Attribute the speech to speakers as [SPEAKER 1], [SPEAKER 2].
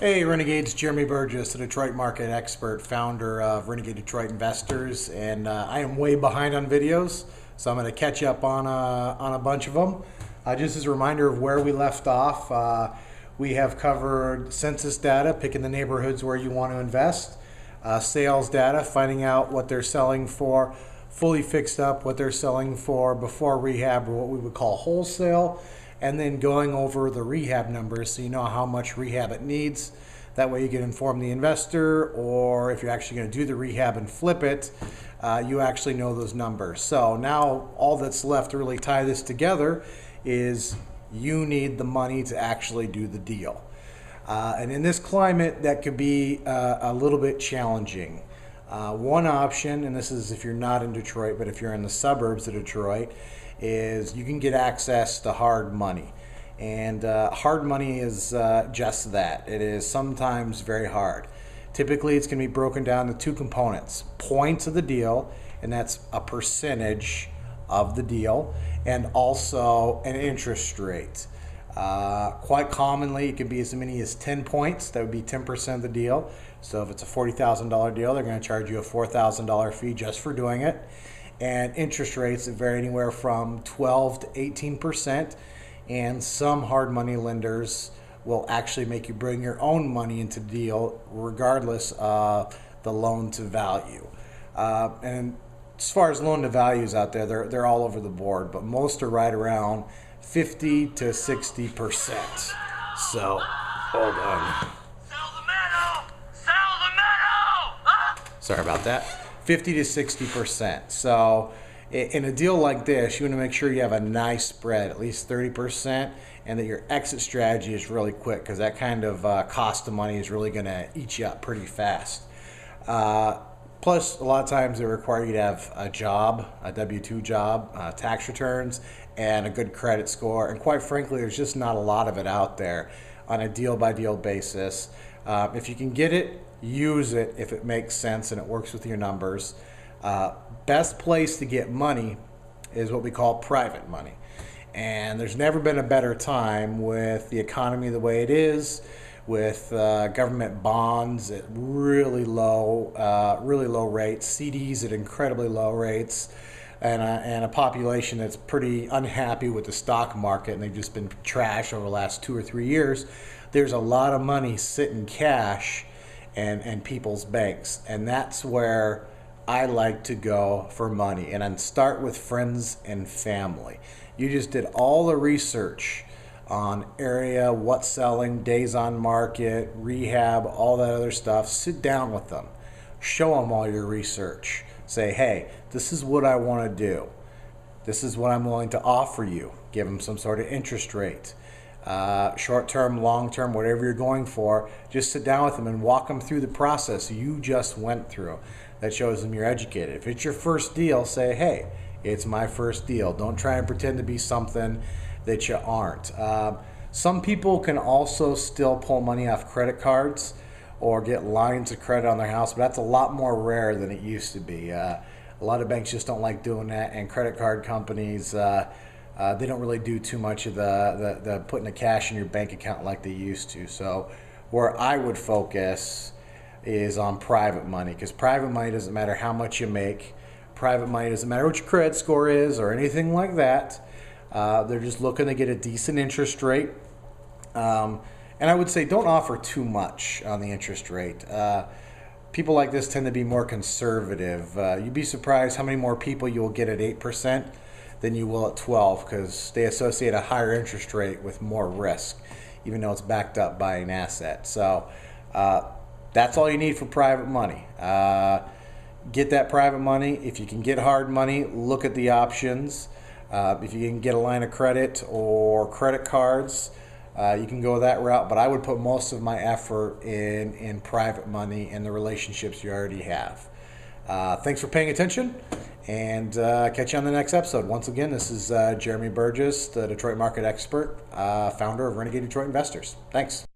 [SPEAKER 1] Hey Renegades, Jeremy Burgess, the Detroit market expert, founder of Renegade Detroit Investors, and I am way behind on videos, so I'm going to catch up on a bunch of them. Just as a reminder of where we left off, we have covered census data, picking the neighborhoods where you want to invest, sales data, finding out what they're selling for, fully fixed up, what they're selling for before rehab, or what we would call wholesale, and then going over the rehab numbers so you know how much rehab it needs. That way you can inform the investor, or if you're actually going to do the rehab and flip it, you actually know those numbers. So now all that's left to really tie this together is you need the money to actually do the deal. And in this climate, that could be a little bit challenging. One option, and this is if you're not in Detroit, but if you're in the suburbs of Detroit, is you can get access to hard money. And hard money is just that. It is sometimes very hard. Typically, it's going to be broken down into two components: points of the deal, and that's a percentage of the deal, and also an interest rate. Quite commonly, it can be as many as 10 points. That would be 10% of the deal. So if it's a $40,000 deal, they're going to charge you a $4,000 fee just for doing it. And interest rates that vary anywhere from 12 to 18%. And some hard money lenders will actually make you bring your own money into the deal regardless of the loan to value. And as far as loan to values out there, they're all over the board, but most are right around 50 to 60%. So, hold on.
[SPEAKER 2] Sell the meadow! Sell the meadow! Ah!
[SPEAKER 1] Sorry about that. 50 to 60%. So, in a deal like this, you want to make sure you have a nice spread, at least 30%, and that your exit strategy is really quick, because that kind of cost of money is really going to eat you up pretty fast. Plus, a lot of times they require you to have a job, a W-2 job, tax returns, and a good credit score. And quite frankly, there's just not a lot of it out there on a deal-by-deal basis. If you can get it, use it if it makes sense and it works with your numbers. Best place to get money is what we call private money. And there's never been a better time with the economy the way it is, with government bonds at really low rates, CDs at incredibly low rates, and a population that's pretty unhappy with the stock market, and they've just been trashed over the last 2 or 3 years. There's a lot of money sitting cash and people's banks, and that's where I like to go for money. And then start with friends and family. You just did all the research on area, what's selling, days on market, rehab, all that other stuff. Sit down with them. Show them all your research. Say, hey, this is what I want to do. This is what I'm willing to offer you. Give them some sort of interest rate. Short-term, long-term, whatever you're going for, just sit down with them and walk them through the process you just went through. That shows them you're educated. If it's your first deal, say, hey, it's my first deal. Don't try and pretend to be something that you aren't. Some people can also still pull money off credit cards or get lines of credit on their house, but that's a lot more rare than it used to be. A lot of banks just don't like doing that, and credit card companies, they don't really do too much of the putting the cash in your bank account like they used to. So where I would focus is on private money, because private money doesn't matter how much you make. Private money doesn't matter what your credit score is or anything like that. They're just looking to get a decent interest rate. And I would say don't offer too much on the interest rate. People like this tend to be more conservative. You'd be surprised how many more people you'll get at 8% than you will at 12, because they associate a higher interest rate with more risk, even though it's backed up by an asset. So that's all you need for private money. Get that private money. If you can get hard money, look at the options. If you can get a line of credit or credit cards, you can go that route, but I would put most of my effort in private money and the relationships you already have. Thanks for paying attention, and catch you on the next episode. Once again, this is Jeremy Burgess, the Detroit market expert, founder of Renegade Detroit Investors. Thanks.